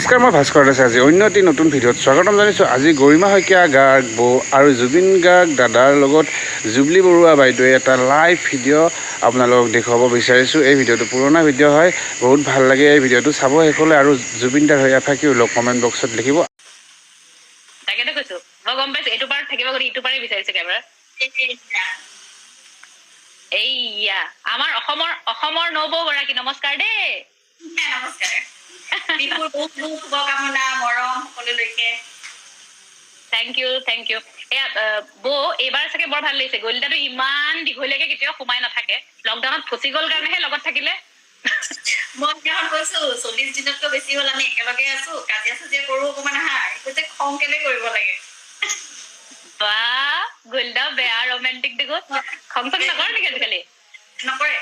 নমস্কাৰ, মই ভাস্কৰ দাস। আজি অন্য এটি নতুন ভিডিঅ'ত স্বাগতম জনাইছোঁ। আজি গৰিমা শইকীয়া গাৰ্গ বৌ আৰু জুবিন গাৰ্গ দাদাৰ লগত জুবলি বৰুৱা বাইদেৱে এটা লাইভ ভিডিঅ' আপোনালোকক দেখুৱাব বিচাৰিছোঁ। এই ভিডিঅ'টো পুৰণা ভিডিঅ' হয়, বহুত ভাল লাগে। এই ভিডিঅ'টো চাব শেষলৈ আৰু জুবিন দাৰ হৈ এফাকি ওলক কমেণ্ট বক্সত লিখিব। তাকেতো কৈছো, মই গম পাইছো এইটো পাৰ্ট থাকিব গ'লে ইটো পাৰেই বিচাৰিছে কেমেৰা। এইয়া আমাৰ অসমৰ নবৌগৰাকী, নমস্কাৰ দেই। নমস্কাৰ। বিহুৰ বহুত বহুত শুভকামনা, মৰম সকলোলৈকে। Thank you. এয়া বৌ, এইবাৰ চাগে বৰ ভাল লাগিছে। গলিতাটো ইমান দীঘলীয়াকে কেতিয়াও সোমাই নাথাকে, লকডাউনত ফচি গ'ল কাৰণেহে লগত থাকিলে। মই সিদিনাখন কৈছো 40 দিনতকৈ বেছি হ'ল আমি একেলগে আছো, কাজিয়া চাজিয়া কৰো অকমান হা, এইটো যে খং কেলে কৰিব লাগে। বা গলিতা বেয়া ৰোমেণ্টিক দেখো। খং চং নকৰে নেকি আজিকালি? নকৰে।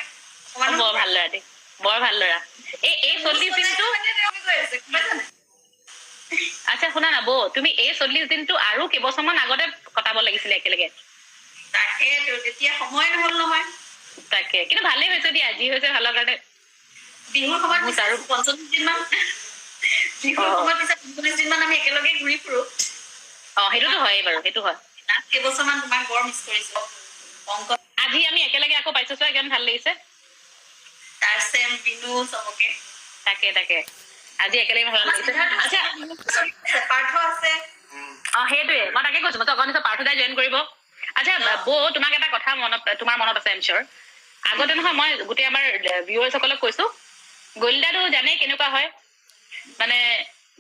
বৰ ভাল ল'ৰা দেই, বৰ ভাল ল'ৰা। এই 40 দিনটো আচ্ছা শুনা না বৌ, তুমি এই 40 দিনটো আৰু কেইবছৰমান আগতে কটাব লাগিছিলে একেলগে। তাকেতো, তেতিয়া সময় নহল নহয়। তাকে, কিন্তু ভালেই হৈছে দিয়া, যি হৈছে ভালৰ কাৰণে। বিহুৰ সময়ত আৰু 45 দিন মান, বিহুৰ সময়ত পিছত 45 দিন মান আমি একেলগে ঘূৰি ফুৰো। সেইটোতো হয়েই বাৰু, সেইটো হয়। লাষ্ট কেইবছৰমান তোমাক বৰ মিছ কৰিছো। আজি আমি একেলগে আকৌ পাইছো, চোৱা কিমান ভাল লাগিছে। তাৰ চেম বিনু চবকে। তাকে আজি একেলগে ভাল লাগিছে। আচ্ছা পাৰ্থ আছে। সেইটোৱে মই তাকে কৈছো, মই অকণ পাৰ্থদাই জইন কৰিব। আচ্ছা বৌ, তোমাক এটা কথা তোমাৰ মনত আছে এম চিয়ৰ। আগতে নহয়, মই গোটেই আমাৰ ভিউৱাৰ্ছসকলক কৈছো, গলিতাটো জানেই কেনেকুৱা হয়, মানে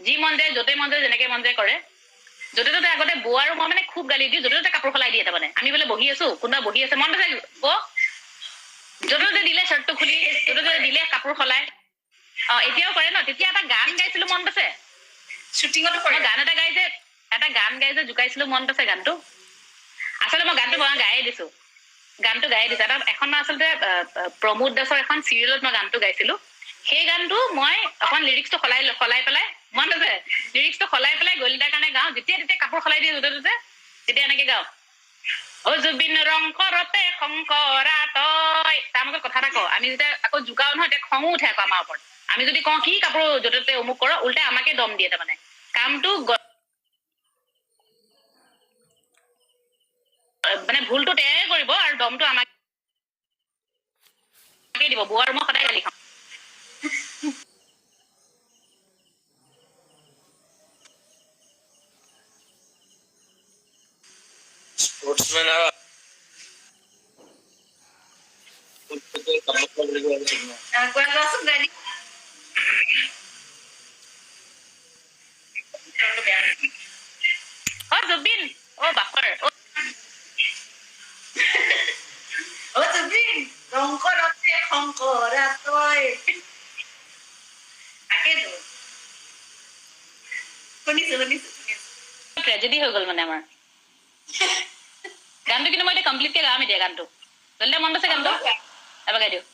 যি মন যায় য'তে মন যায় যেনেকে মন যায় কৰে। য'তে ত'তে আগতে বৌ আৰু মই মানে খুব গালি দিওঁ, য'তে ত'তে কাপোৰ সলাই দিয়ে। তাৰমানে আমি বোলে বহি আছো, কোনোবা বহি আছে, মন আছে বৌ, য'তে ত'তে দিলে শ্বাৰ্টটো খুলি, য'তে ত'তে দিলে কাপোৰ সলাই। এতিয়াও কৰে ন। তেতিয়া এটা গান গাইছিলো, মনত আছে? শ্বুটিঙতো কৰে। এটা গান গাই যে জোকাইছিলো, মনত আছে গানটো? আচলতে মই গানটো গায়ে দিছো। এখন আচলতে প্ৰমোদ দাসৰ এখন চিৰিয়েলত মই গানটো গাইছিলো। সেই গানটো মই অকণ লিৰিক্সটো সলাই পেলাই, মনত আছে? লিৰিক্সটো সলাই পেলাই গলিতাৰ কাৰণে গাওঁ। যেতিয়া তেতিয়া কাপোৰ সলাই দিয়ে য'তে ত'তে, তেতিয়া এনেকে গাওঁ, অ জুবিন ৰং কৰতে শংকৰা তই। তাৰ মাজত কথা এটা কওঁ, আমি যেতিয়া আকৌ জোকাও নহয়, তেতিয়া খঙো উঠে আকৌ আমাৰ ওপৰত। আমি যদি কওঁ কি কাপোৰ য'তে ত'তে অমুক কৰ, উল্টাই আমাকে দম দিয়ে। তাৰমানে কামটো মানে ভুলটো তেওঁৱে কৰিব আৰু দমটো আমাকে দিব। বৌ আৰু মই সদায় গালি খাওঁ। स्पोर्ट्समैन है জুবিন, বাপৰ জুবিন ৰং কৰতে শংকৰা তই। তাকেতো শুনিছো। ট্ৰেজেডি হৈ গ'ল মানে আমাৰ গানটো। কিন্তু মই এতিয়া কমপ্লিটকে গাম এতিয়া গানটো। গলিতা মনত আছে গানটো? এবাৰ গাই দিওঁ।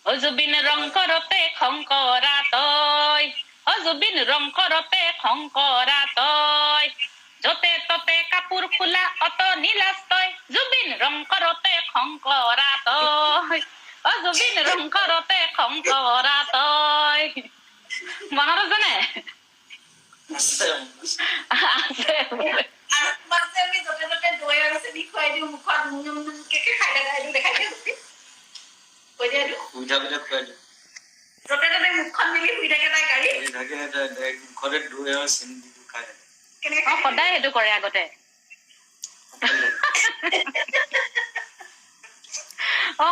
অ জুবিন ৰং কৰতে শংকৰা তই, অ জুবিন ৰং কৰতে শংকৰা তই, য'তে ত'তে কাপোৰ খোলা অত নীলাজ তই, জুবিন ৰং কৰতে শংকৰা তই, অ জুবিন ৰং কৰতে শংকৰা তই। মনত আছে নে? আছে। আৰু তোমাক যে আমি য'তে ত'তে দৈ আৰু চেনি খুৱাই দিওঁ, মুখত খাই দেখাই দিওঁ। কৈ দিয়া সুবিধা খুৱাই দিওঁ। য'তে ত'তে মুখখন মিলি শুই থাকে তাই গাড়ী। মুখতে দৈ আৰু চেনি দি খাই থাকে। সদায় সেইটো কৰে আগতে।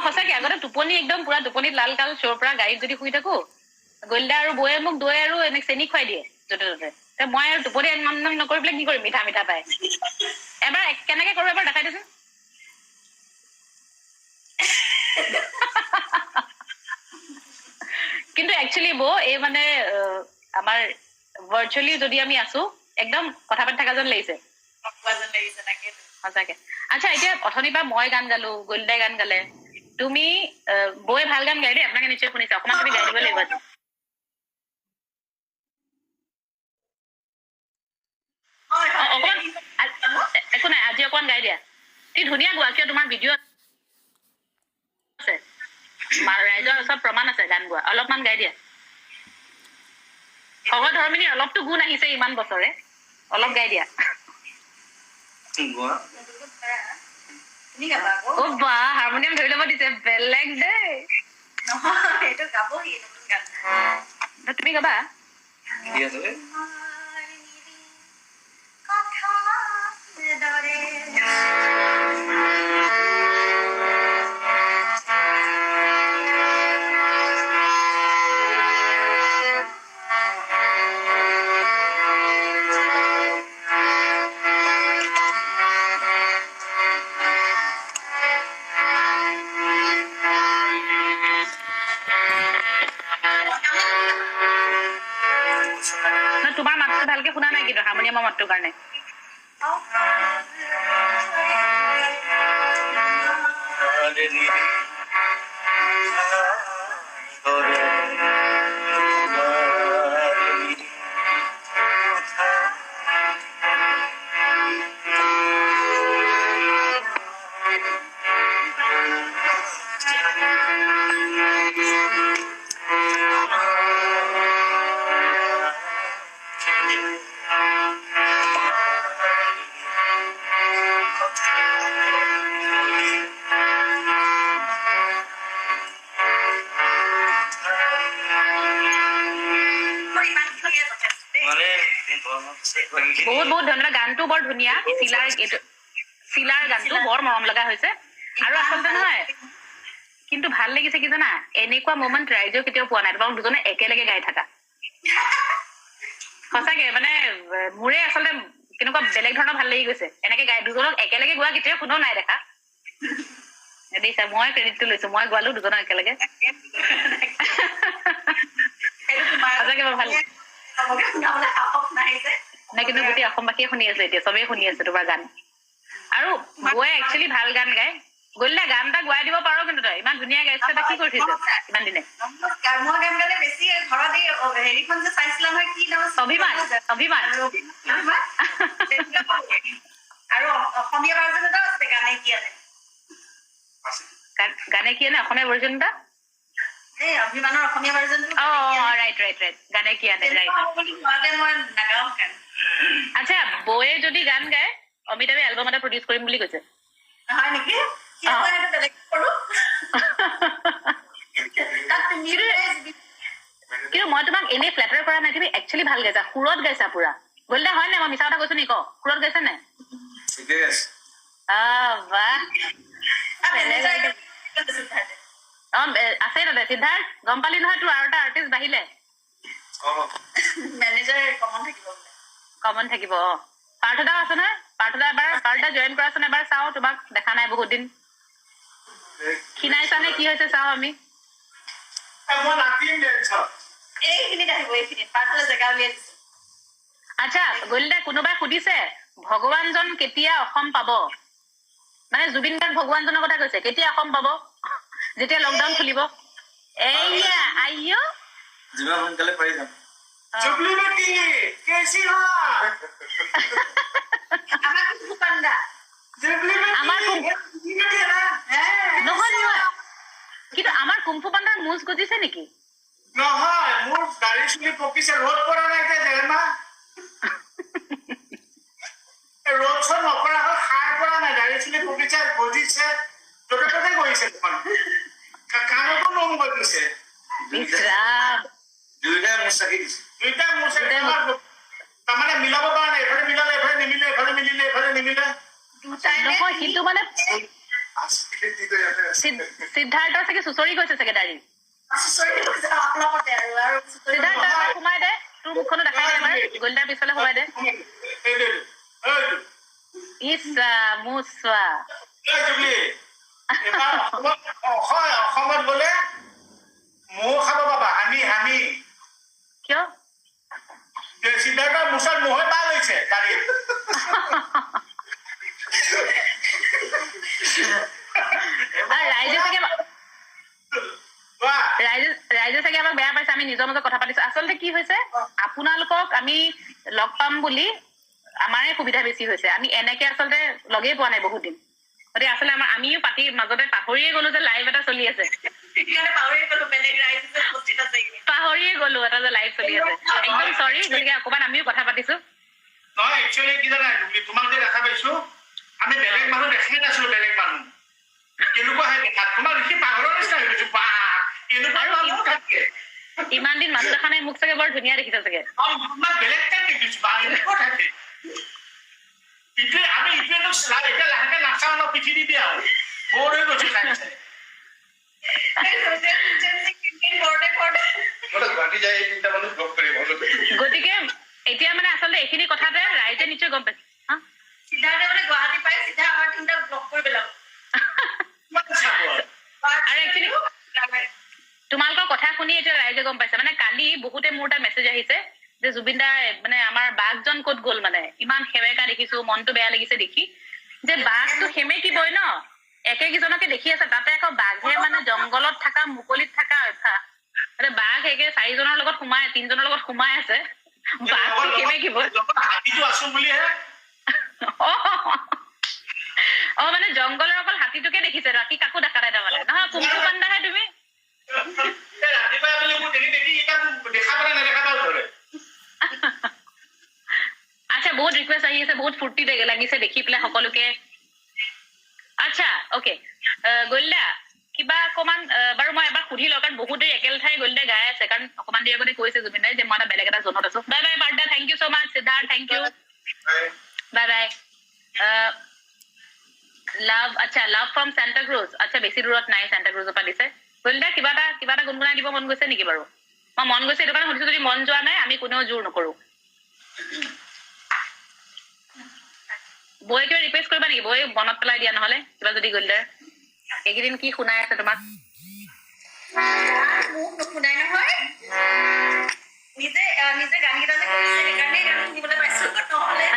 সঁচাকে আগতে টোপনি একদম পুৰা টোপনিত লাল কাল চোৰ পৰা গাড়ীত যদি শুই থাকো, গলিতা আৰু বৌয়ে মোক দৈ আৰু এনেকে চেনি খুৱাই দিয়ে য'তে ত'তে। মই আৰু টোপনি নকৰি পেলাই কি কৰিম, মিঠা পাই। এবাৰ কেনেকে কৰো এবাৰ দেখাই দিছোন। কিন্তু একচুৱেলি বৌ, এই মানে আমাৰ ভাৰ্চুৱেলি যদি আমি আছো, একদম কথা পাতি থকা যেন লাগিছে সঁচাকে। আচ্ছা, এতিয়া অথনিৰ পৰা মই গান গালো, গলিতাই গান গালে। তুমি বৌয়ে ভাল গান গাই দেই, আপোনাকে নিশ্চয় শুনিছে। অকণমান তুমি গাই দিব লাগিব আজি। অকণমান একো নাই, আজি অকণমান গাই দিয়া। তুমি ধুনীয়া গোৱা, কিয় তোমাৰ ভিডিঅ' আছে, ৰাইজৰ ওচৰত প্ৰমাণ আছে গান গোৱা। অলপমান গাই দিয়া। সহধৰ্মিনী অলপতো গুণ আহিছে ইমান বছৰে অলপ গাই দিয়া গোৱা তুমি গাবা আকৌ অ বা হাৰমনিয়াম ধৰি ল'ব দিছে বেলেগ দেই নহয় এইটো গাবহি নতুন গান তুমি গাবা কি আছে তোমাৰ মাতটো ভালকে শুনা নাই কিন্তু হাৰমনিয়ামৰ মাতটোৰ কাৰণে বহুত বহুত ধন্যবাদ গানটো বৰ ধুনীয়া চিলাৰ গানটো বৰ মৰম লগা হৈছে আৰু আচলতে নহয় কিন্তু ভাল লাগিছে কি জানা এনেকুৱা মোমেন্ট ৰাইজেও কেতিয়াও পোৱা নাই তোমালোক দুজনে একেলগে গাই থাকা সঁচাকে মানে মোৰে আচলতে কেনেকুৱা বেলেগ ধৰণৰ ভাল লাগি গৈছে এনেকে গাই দুজনক একেলগে গোৱা কেতিয়াও কোনেও নাই দেখা দেখিছা মই ক্ৰেডিটটো লৈছো মই গোৱালো দুজনক একেলগে সঁচাকে বৰ ভাল নাই কিন্তু গোটেই অসমবাসীয়ে শুনি আছে এতিয়া চবেই শুনি আছে তোমাৰ গান আৰু বৌয়ে একচুৱেলি ভাল গান গায় গলিলে গান এটা গোৱাই দিব পাৰো কিন্তু তই ইমান ধুনীয়া গাইছে তই কি কৰি থৈছ ইমান দিনে মই গান গালে বেছি ঘৰত এই হেৰিখন যে চাইছিলা নহয় কি নাম অভিমান আৰু অসমীয়া ভাৰ্জন এটা আছে গানে কি আনে অসমীয়া ভাৰ্জন এটা এই অভিমানৰ অসমীয়া ভাৰ্জনটো ৰাইট গানে কি আনে ৰাইট মই নাগাওঁ গান আচ্ছা বৌয়ে যদি গান গায় অমিতাভে এলবাম এটা প্ৰডিউচ কৰিম বুলি কৈছে হয় নেকি বেলেগ কৰো কিন্তু মই তোমাক এনেই ফ্লেটাৰ কৰা নাই তুমি একচুৱেলি ভাল গাইছা সুৰত গাইছা পুৰা গলিলে হয় নাই মই মিছা কথা কৈছো নি ক সুৰত গাইছা নাই বাহ আছে তাতে সিদ্ধাৰ্থ গম পালি নহয় তোৰ আৰু এটা আৰ্টিষ্ট বাঢ়িলে কমন থাকিব পাৰ্থদাও আছে নহয় পাৰ্থদা জইন কৰাচোন এবাৰ চাওঁ তোমাক দেখা নাই বহুত দিন খিনাইছা নে কি হৈছে চাওঁ আমি আচ্ছা গলিলে কোনোবাই সুধিছে ভগৱানজন কেতিয়া অসম পাব মানে জুবিন গাৰ্গ ভগৱানজনৰ কথা কৈছে কেতিয়া অসম পাব যেতিয়া লকডাউন খুলিব এইয়া আইও যিমান সোনকালে পাৰি যাম নহয় কিন্তু আমাৰ কুমফু পাণ্ডাৰ মুজ গজিছে নেকি নহয় মোৰ দাড়ি চুলি পকিছে ৰ'দ পৰা নাই যে দেৰমা ৰ'দ চদ নপৰা হ'ল সাৰ পৰা নাই দাড়ি চুলি পকিছে গজিছে য'তে ত'তে গৈছে কাণতো নোম গজিছে দুয়োটাই মোৰ চাকি দিছে তাৰমানে মিলাব পৰা নাই এফালে মিলালে এফালে নিমিলে এফালে মিলিলে এফালে নিমিলে নহয় কিন্তু মানে সিদ্ধাৰ্থৰ চাগে চুচৰি গৈছে চাগে দাড়ি সিদ্ধাৰ্থ সোমাই দে তোৰ মুখখনো দেখাই দে এবাৰ গলিদাৰ পিছফালে সোমাই দে ইচ্ছা মুচা অসমত গলে মৌ খাব পাবা হামি কিয় সিদ্ধাৰ্থৰ মুচত মহে পাল হৈছে দাড়ি ৰাইজে চাগে আমাক বেয়া পাইছে আমি নিজৰ মাজত কথা পাতিছো আচলতে কি হৈছে আপোনালোকক আমি লগ পাম বুলি আমাৰে সুবিধা বেছি হৈছে আমি এনেকে আচলতে লগেই পোৱা নাই বহুত দিন গতিকে আচলতে আমিও পাতি মাজতে পাহৰিয়ে গলো যে লাইভ এটা চলি আছে সেইকাৰণে পাহৰি গলো বেলেগ ৰাইজ যে উপস্থিত আছে পাহৰিয়ে গলো এটা যে লাইভ চলি আছে একদম চৰি গতিকে অকণমান আমিও কথা পাতিছো নহয় একচুৱেলি কি জানা তোমাক যে দেখা পাইছো আমি বেলেগ মানুহ দেখাই নাছিলো বেলেগ মানুহ কেনেকুৱাহে দেখাত তোমাৰ দেখি পাগলৰ নিচিনা হৈ গৈছো বা এনেকুৱা মানুহ থাকে ইমান দিন মানুহ দেখা নাই মোক চাগে বৰ ধুনীয়া দেখিছা চাগে মই বেলেগ টাইপ দেখিছো বা এনেকুৱা থাকে ইটোৱে আমি ইটোৱেতো এতিয়া লাহেকে নাচাওঁ ন পৃথিৱী দিয়া হ'ল বৰ হৈ গৈছো চাই চাই গতিকে এতিয়া মানে আচলতে এইখিনি কথাতে ৰাইজে নিশ্চয় গম পাইছে সিদ্ধাৰ্থে মানে গুৱাহাটী পাই চিধা আমাৰ তিনিটা ব্লক কৰি পেলাব আৰু একচুৱেলি তোমালোকৰ কথা শুনি এতিয়া ৰাইজে গম পাইছে মানে কালি বহুতে মোৰ এটা মেছেজ আহিছে যে জুবিন দা মানে আমাৰ বাঘজন ক'ত গ'ল মানে ইমান সেমেকা দেখিছো মনটো বেয়া লাগিছে দেখি যে বাঘটো সেমেকিবই ন একেকেইজনকে দেখি আছে তাতে আকৌ বাঘে মানে জংঘলত থকা মুকলিত থকা অভ্যাস মানে বাঘ একে 4জনৰ লগত সোমাই 3জনৰ লগত সোমাই আছে বাঘটো সেমেকিব হাতীটো আছো বুলিহে অ মানে জংঘলৰ অকল হাতীটোকে দেখিছে বাকী কাকো দেখা নাই তাৰমানে নহয় কুমকু পাণ্ডাহে তুমি ৰাতিপুৱা বোলে মোৰ দেখি দেখি এটা দেখা পালে নেদেখা পাল ধৰে আচ্ছা বহুত ৰিকুৱেষ্ট আহি আছে বহুত ফূৰ্তি লাগিছে দেখি পেলাই সকলোকে আচ্ছা অকে গল্লা কিবা অকমান বাৰু মই এবাৰ সুধি লওঁ কাৰণ বহুত দেৰি একেল ঠাই গল্লা গাই আছে কাৰণ অকমান দেৰি আগতে কৈছে জুবিন দাই যে মই এটা বেলেগ এটা জোনত আছো বাই বাই বাৰ্দা thank you so' much Siddharth thank you bye bye love আচ্ছা লাভ ফ্ৰম চেণ্টা ক্ৰুজ আচ্ছা বেছি দূৰত নাই চেণ্টা ক্ৰুজৰ পৰা দিছে গল্লা কিবা এটা গুণগুণাই দিব মন গৈছে নেকি বাৰু মই মন গৈছে এইটো কাৰণে সুধিছো যদি মন যোৱা নাই আমি কোনেও জোৰ নকৰো বৌয়ে কিবা ৰিকুৱেষ্ট কৰিবা নেকি বৌয়ে মনত পেলাই দিয়া নহলে কিবা যদি গল্লাৰ এইকেইদিন কি শুনাই আছে তোমাক মোক নুশুনাই নহয় নিজে নিজে গান কেইটা যে কৰিছে সেইকাৰণে গান শুনিবলৈ পাইছো নহ'লে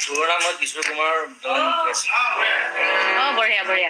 তোৰ নামত কিশোৰ কুমাৰ অ বঢ়িয়া বঢ়িয়া বঢ়িয়া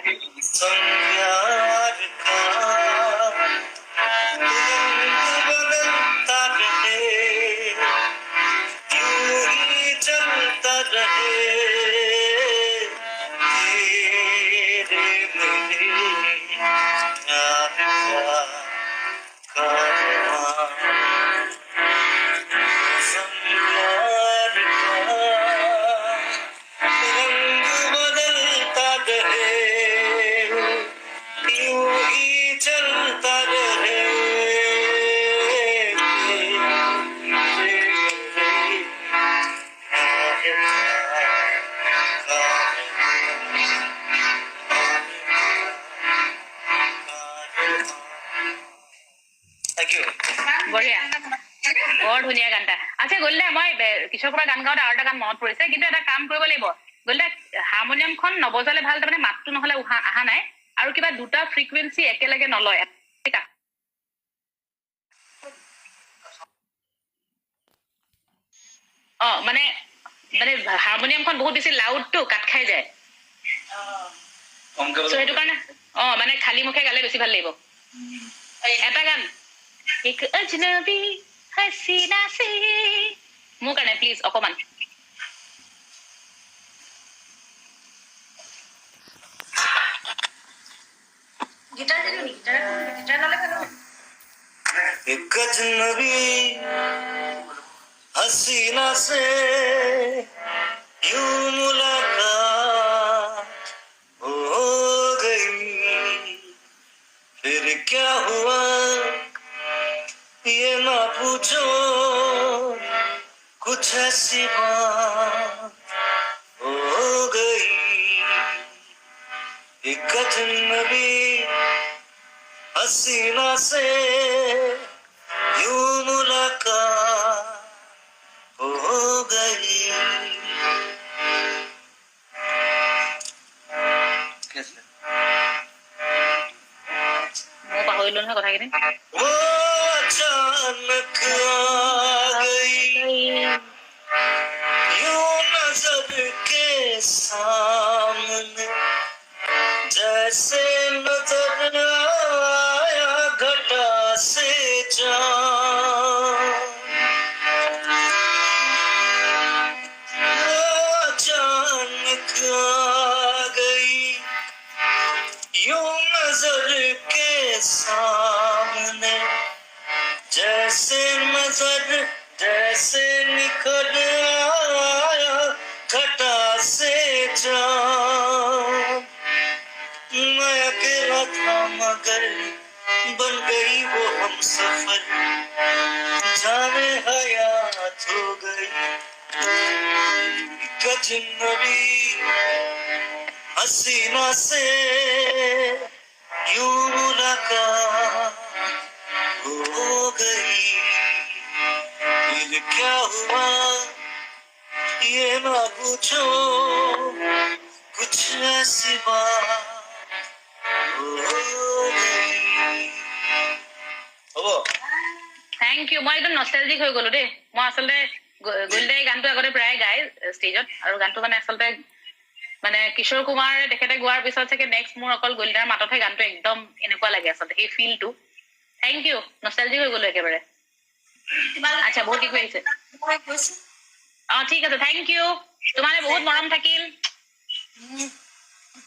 বৰ ধুনীয়া গান এটা আচ্ছা গল্লা মই কিশোৰ কুমাৰ গান গাওঁতে আৰু এটা গান মনত পৰিছে কিন্তু এটা কাম কৰিব লাগিব গল্লা হাৰমনিয়ামখন নবজালে ভাল তাৰমানে মাতটো নহলে অহা নাই আৰু কিবা দুটা ফ্ৰিকুৱেঞ্চি একেলগে নলয় অ মানে মানে হাৰমনিয়ামখন বহুত বেছি লাউডটো কাট খাই যায় সেইটো কাৰণে অ মানে খালী মুখে গালে বেছি ভাল লাগিব এটা গান एक अजनबी हसीना से মোৰ কাৰণে প্লিজ অকমান গিটাৰ দিলো নি গিটাৰ ললে ভাল एक अजनबी हसीना से यूं मुलाकात हो गई फिर क्या हुआ ये ना पूछो कुछ ऐसी बात हो गई एक अजनबी हसीना से यूं मुलाकात हो गई कैसे মই পাহৰিলো নহয় কথাখিনি वो अचानक आ गई यूं नजर के सामने जैसे नजर आया घटा से जान नजर के सामने जैसे नजर जैसे निखर आया घटा से चाँद मैं अकेला था मगर बन गई वो हम सफर जाने हयात हो गई कजनबी हसीना से यूं मुलाकात हो गई फिर क्या हुआ ये ना पूछो कुछ ऐसी बात हो गई হ'ব থেংক ইউ মই একদম নষ্টালজিক হৈ গলো দেই মই আচলতে গোলদাই গানটো আগতে প্ৰায় গাই ষ্টেজত আৰু গানটো মানে আচলতে মানে কিশোৰ কুমাৰে তেখেতে গোৱাৰ পিছত চাগে নেক্সট মোৰ অকল গোলদাৰ মাততহে গানটো একদম এনেকুৱা লাগে আচলতে সেই ফিলটো থেংক ইউ নষ্টালজিক হৈ গলো একেবাৰে আচ্ছা বহুত কি কৈছে মই কৈছো ঠিক আছে থেংক ইউ তোমাৰে বহুত মৰম থাকিল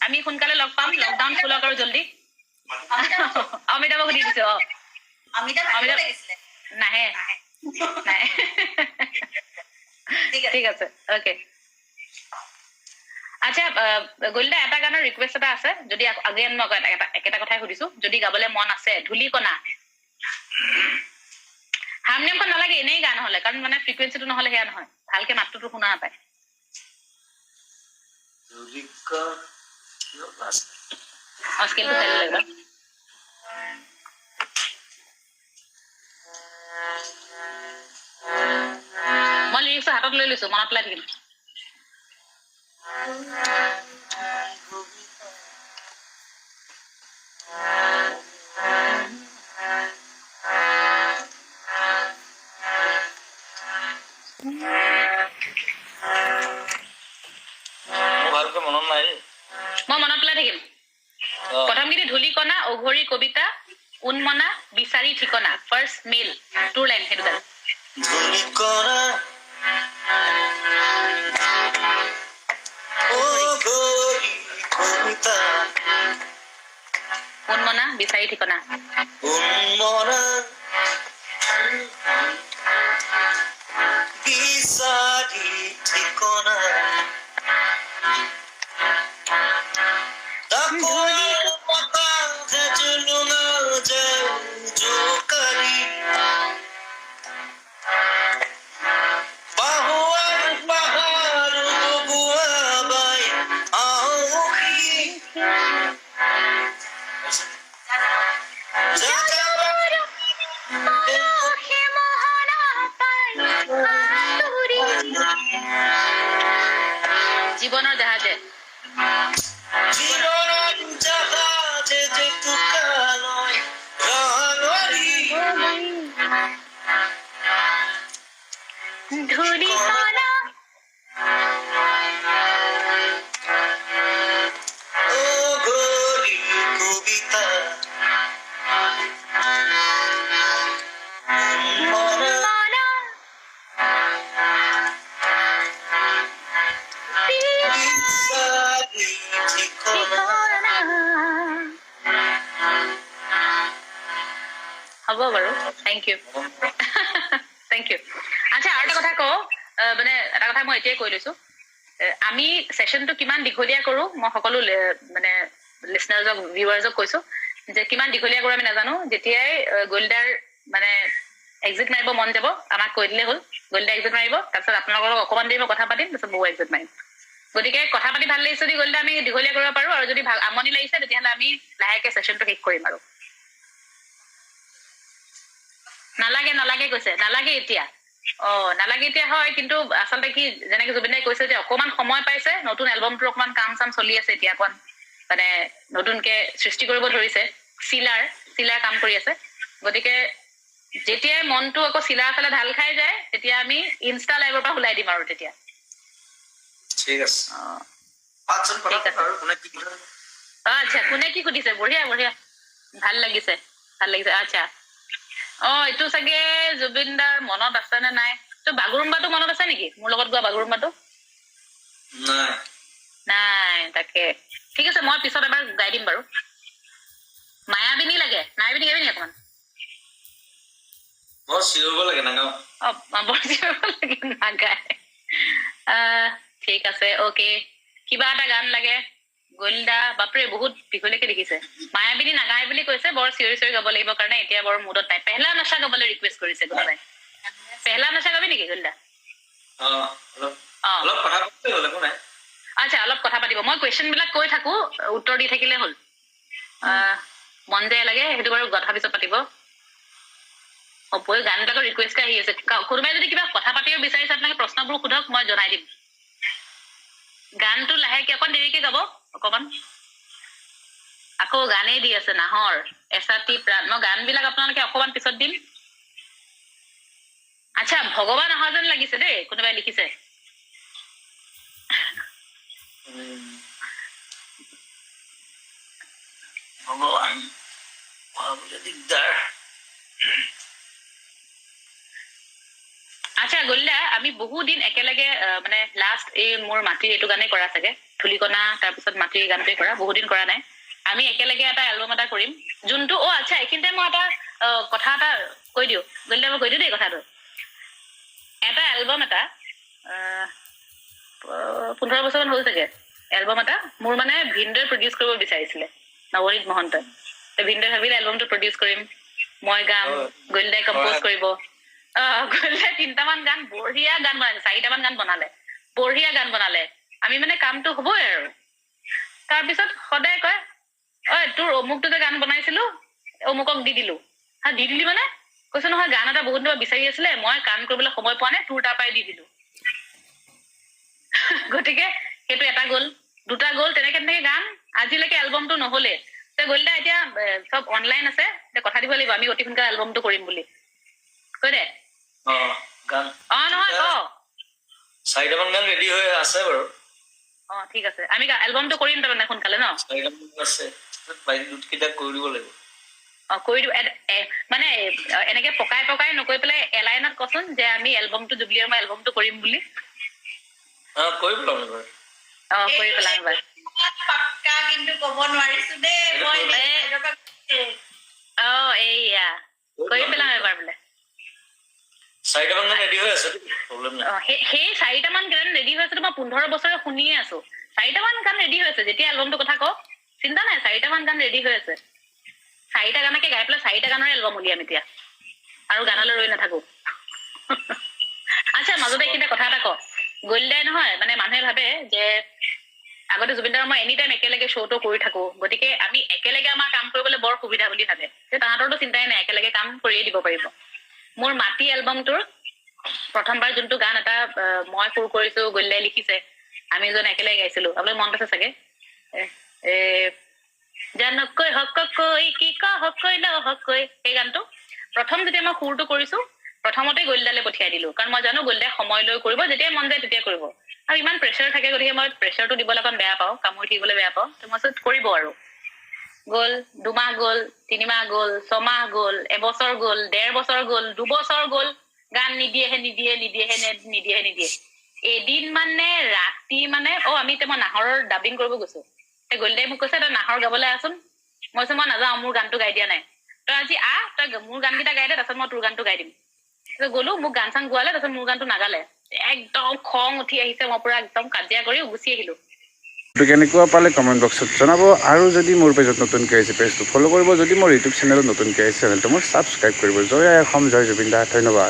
আমি সোনকালে লগ পাম লকডাউন খোলক আৰু জলদি অমিতাভক দি দিছো অমিতাভ আহিব লাগিছিলে নাহে নাই ঠিক আছে ঠিক আছে অ'কে আচ্ছা গোলদা এটা গানৰ ৰিকুৱেষ্ট এটা আছে যদি আগেন মই একেটা কথাই সুধিছো যদি গাবলৈ মন আছে ধূলিকণা হাৰমনিয়ামখন নালাগে এনেই গান নহ'লে কাৰণ মানে ফ্ৰিকুৱেঞ্চিটো নহ'লে সেয়া নহয় ভালকে মাতটোতো শুনা নাপায় স্কেলটো চাই লাগিব মই লিৰিক্সটো হাতত লৈ লৈছো মনত পেলাই থাকিম ভালকে মনত নাই মই মনত পেলাই থাকিম প্ৰথম গীত ধূলিকণা অঘৰী কবিতা উন্মনা বিচাৰি ঠিকনা ফাৰ্ষ্ট মেল টু লাইন সেইটো গান ধূলিকণা অঘৰী কবিতা উন্মনা বিচাৰি ঠিকনা উন্মনা বিচাৰি ঠিকনা জীৱনৰ জাহাজে ধূলিকণা অঘৰী কবিতা উন্মনা বিচাৰি ঠিকনা হ'ব বাৰু থেংক ইউ থেংক ইউ আচ্ছা আৰু এটা কথা কওঁ মানে এটা কথা মই এতিয়াই কৈ লৈছো আমি ছেশ্যনটো কিমান দীঘলীয়া কৰো মই সকলো মানে লিচনাৰ্ছক ভিউৱাৰ্ছক কৈছো যে কিমান দীঘলীয়া কৰো আমি নাজানো যেতিয়াই গোলদাৰ মানে এক্সিট মাৰিব মন যাব আমাক কৈ দিলে হ'ল গোলদাৰ এক্সিট মাৰিব তাৰপিছত আপোনালোকৰ লগত অকণমান দেৰি মই কথা পাতিম তাৰপিছত বৌ এক্সিট মাৰিম গতিকে কথা পাতি ভাল লাগিছে যদি গোলদা আমি দীঘলীয়া কৰিব পাৰো আৰু যদি ভাল আমনি লাগিছে তেতিয়াহ'লে আমি লাহেকে ছেশ্যনটো শেষ কৰিম আৰু নালাগে নালাগে কৈছে নালাগে এতিয়া নালাগে এতিয়া হয় কিন্তু আচলতে কি যেনেকে জুবিনাই কৈছে যে অকণমান সময় পাইছে নতুন এলবামটোৰ অকণমান কাম চাম চলি আছে এতিয়া অকণ মানে নতুনকে সৃষ্টি কৰিব ধৰিছে চিলাৰ কাম কৰি আছে গতিকে যেতিয়াই মনটো আকৌ চিলাৰ ফালে ঢাল খাই যায় তেতিয়া আমি ইনষ্টা লাইভৰ পৰা ওলাই দিম আৰু তেতিয়া ঠিক আছে আচ্ছা কোনে কি সুধিছে বঢ়িয়া বঢ়িয়া ভাল লাগিছে আচ্ছা এইটো চাগে জুবিনদাৰ মনত আছে নে নাই তো বাগুৰুম্বাটো মনত আছে নেকি মোৰ লগত গোৱা বাগুৰুম্বাটো নাই তাকে ঠিক আছে মই পিছত এবাৰ গাই দিম বাৰু নাগাবি গাবি নি অকণমান বৰ চিঞৰিব লাগে নাগাওঁ নাগায় ঠিক আছে অ'কে কিবা এটা গান লাগে গলিদা বাপৰে বহুত দীঘলীয়াকে লিখিছে মায়াবিনী নাগায় বুলি কৈছে বৰ চিঞৰি চিঞৰি গাব লাগিব কাৰণে এতিয়া বৰ মুডত নাই পেহলা নচা গাবলৈ ৰিকুৱেষ্ট কৰিছে কোনোবাই পেহলা নচা গাবি নেকি গলিদা অলপ কথা পাতিলে হ'ল একো নাই আচ্ছা অলপ কথা পাতিব মই কুৱেশ্যন বিলাক কৈ থাকো উত্তৰ দি থাকিলে হ'ল মন যায় লাগে সেইটো বাৰু কথা পিছত পাতিব গানবিলাকৰ ৰিকুৱেষ্ট আহি আছে কোনোবাই যদি কিবা কথা পাতিব বিচাৰিছে আপোনালোকে প্ৰশ্নবোৰ সোধক মই জনাই দিম গানটো লাহেকে অকণ দেৰিকে গাব অকণমান আকৌ গানেই দি আছে নাহৰ এছাতি প্ৰাণ মই গানবিলাক আপোনালোকে অকণমান পিছত দিম আচ্ছা ভগৱান অহা যেন লাগিছে দেই কোনোবাই লিখিছে ভগৱান দিগদাৰ আচ্ছা গলিদা আমি বহুত দিন একেলগে মানে লাষ্ট এই মোৰ মাটিৰ এইটো গানেই কৰা চাগে ধূলিকণা তাৰপিছত মাটিৰ গানটোৱে কৰা বহুত দিন কৰা নাই আমি একেলগে এটা এলবাম এটা কৰিম যোনটো আচ্ছা এইখিনিতে মই এটা কথা এটা কৈ দিওঁ গলিদা মই কৈ দিওঁ দেই কথাটো এটা এলবাম এটা 15 বছৰমান হ'ল চাগে এলবাম এটা মোৰ মানে ভিনদেউৱে প্ৰডিউচ কৰিব বিচাৰিছিলে নৱনীত মহন্তই ভিনদেউৱে ভাবিলে এলবামটো প্ৰডিউচ কৰিম মই গাম গলিদাই কম্প'জ কৰিব গলিদাই 3টামান গান বঢ়িয়া গান বনালে 4টামান গান বনালে বঢ়িয়া গান বনালে আমি মানে কামটো হ'বই আৰু তাৰপিছত সদায় কয় ঐ তোৰ অমুকটো যে গান বনাইছিলো অমুকক দি দিলো দি দিলি মানে কৈছে নহয় গান এটা বহুত দিন বিচাৰি আছিলে মই কাম কৰিবলৈ সময় পোৱা নাই তোৰ তাৰ পৰাই দি দিলো গতিকে সেইটো এটা গ'ল দুটা গ'ল তেনেকে গান আজিলৈকে এলবামটো নহলে গলিদা এতিয়া চব অনলাইন আছে কথা দিব লাগিব আমি অতি সোনকালে এলবামটো কৰিম বুলি কৈ দে গান নহয় ক 4টামান গান ৰেডি হৈ আছে বাৰু ঠিক আছে আমি এলবামটো কৰিম তাৰমানে সোনকালে ন 4টামান আছে দুটকেইটা কৰি দিব লাগিব কৰি দিওঁ মানে এনেকে পকাই পকাই নকৈ পেলাই এলাইনত কচোন যে আমি এলবামটো জুবলি আৰু মই এলবামটো কৰিম বুলি কৰি পেলাম এবাৰ কৰি পেলাম এবাৰ পাক্কা কিন্তু ক'ব নোৱাৰিছো দেই মই এইয়া কৰি পেলাম এবাৰ বোলে 4টামান গান ৰেডি হৈ আছে প্ৰব্লেম নাই সেই 4টামান গান ৰেডি হৈ আছে মই 15 বছৰে শুনিয়ে আছো 4টামান গান ৰেডি হৈ আছে যেতিয়া এলবামটো কথা কওঁ চিন্তা নাই 4টামান গান ৰেডি হৈ আছে 4টা গানকে গাই পেলাই 4টা গানৰ এলবাম উলিয়াম এতিয়া আৰু গানলৈ ৰৈ নাথাকো আচ্ছা মাজতে এইখিনিতে কথা এটা ক গলিদাই নহয় মানে মানুহে ভাবে যে আগতে জুবিনদাৰ মই এনি টাইম একেলগে শ্ব'টো কৰি থাকো গতিকে আমি একেলগে আমাৰ কাম কৰিবলৈ বৰ সুবিধা বুলি ভাবে যে তাহাঁতৰতো চিন্তাই নাই একেলগে কাম কৰিয়ে দিব পাৰিব মোৰ মাটি এলবামটোৰ প্ৰথমবাৰ যোনটো গান এটা মই সুৰ কৰিছো গলিদাই লিখিছে আমি যোন একেলগে গাইছিলো আপোনালোক মনত আছে চাগে জানকৈ হকৈ কি হকৈ নহকৈ সেই গানটো প্ৰথম যেতিয়া মই সুৰটো কৰিছো প্ৰথমতে গলিদালে পঠিয়াই দিলো কাৰণ মই জানো গলিদাই সময় লৈ কৰিব যেতিয়াই মন যায় তেতিয়া কৰিব আৰু ইমান প্ৰেছাৰ থাকে গতিকে মই প্ৰেছাৰটো দিবলৈ অকণ বেয়া পাওঁ কামুৰি থাকিবলৈ বেয়া পাওঁ তো মই কৰিব আৰু গ'ল 2 মাহ গ'ল 3 মাহ গ'ল 6 মাহ গ'ল এবছৰ গ'ল 1.5 বছৰ গ'ল 2 বছৰ গ'ল গান নিদিয়ে এদিন মানে ৰাতি মানে আমি এতিয়া মই নাহৰৰ ডাবিং কৰিব গৈছো গলিদাই মোক কৈছে তই নাহৰ গাবলৈ আছোন মই কৈছো মই নাযাওঁ মোৰ গানটো গাই দিয়া নাই তই আজি তই মোৰ গানকেইটা গাই দে তাৰপিছত মই তোৰ গানটো গাই দিম গ'লো মোক গান চান গোৱালে তাৰপিছত মোৰ গানটো নাগালে একদম খং উঠি আহিছে মই পুৰা একদম কাজিয়া কৰি গুচি আহিলো কেনেকুৱা পালে কমেণ্ট বক্সত জনাব আৰু যদি মোৰ পেজত নতুনকৈ আহিছে পেজটো ফ'ল' কৰিব যদি মোৰ ইউটিউব চেনেলত নতুনকৈ আহিছে চেনেলটো মোৰ ছাবস্ক্ৰাইব কৰিব জয় অসম জয় জুবিন দা ধন্যবাদ